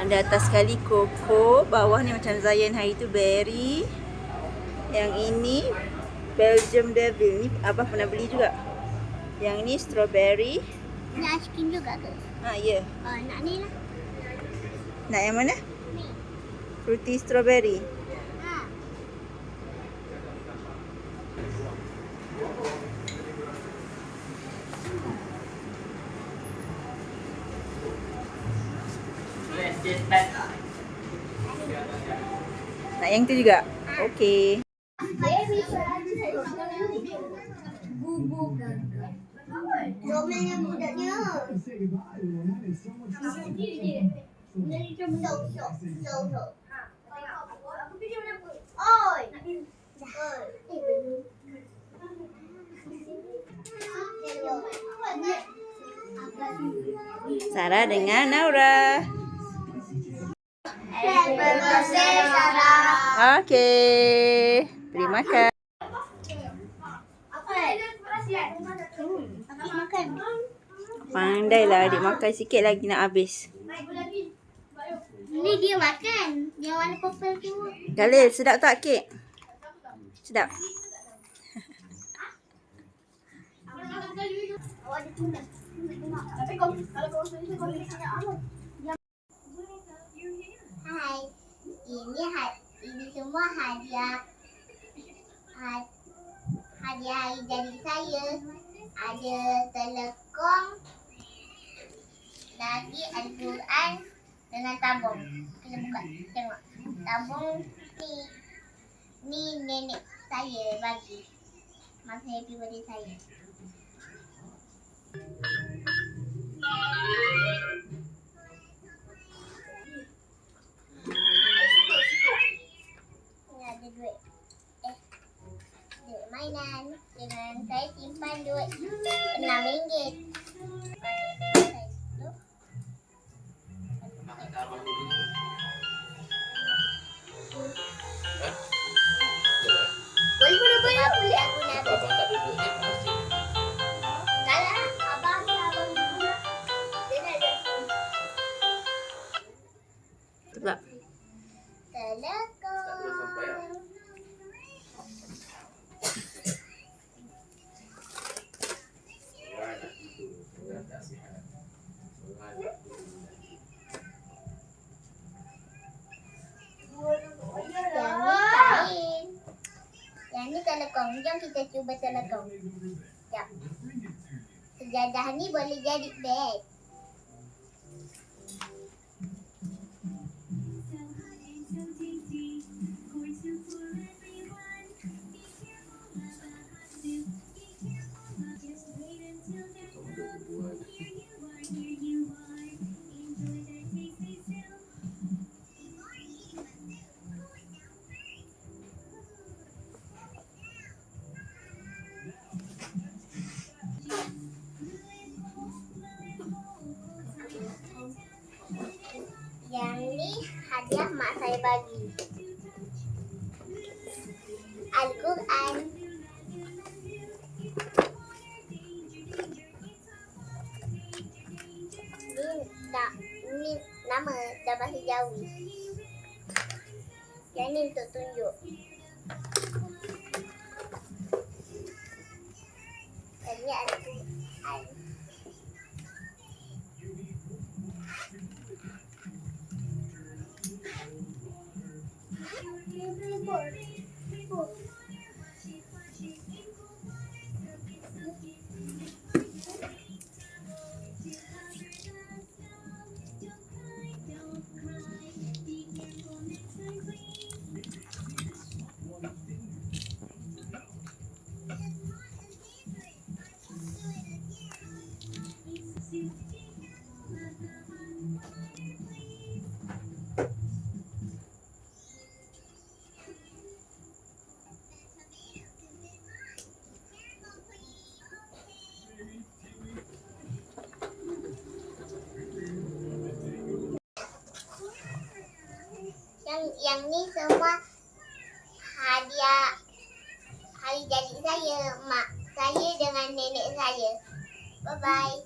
Di atas sekali koko, bawah ni macam Zayan hari tu berry. Yang ini Belgium Devil. Ni Abah pernah beli juga. Yang ni strawberry. Nak ice cream juga ke? Ya. Nak ni lah. Nak yang mana? Ni. Fruity strawberry. Nak yang tu juga? Okey. Comel yang budaknya. Oi. Sarah dengan Naura. Okey. Beri makan. Pandailah adik makan sikit lagi nak habis. Ni dia makan. Yang warna purple tu. Khalil, sedap tak kek? Sedap. Hai. Ini semua hadiah hari jadi saya. Ada telekong, lagi Al-Quran dengan tabung. Kita buka, tengok. Tabung ni nenek saya bagi masa happy birthday saya. Ni ada duit. Duit mainan. Dengan saya simpan duit RM6. Boleh beli aku nak. Abang tak duduk ni pasti. Kalah abang dulu. Dia nak ada. Sedap. Telekong. Yang ni telekong. Jom kita cuba telekong. Sekejap. Sejadah ni boleh jadi beg. Yang ni hadiah mak saya bagi. Al-Quran. Ni nama dah bahasa Jawi. Yang ni untuk tunjuk. Dan ni Al-Quran. Yang ni semua hadiah hari jadi saya, mak saya dengan nenek saya. Bye bye.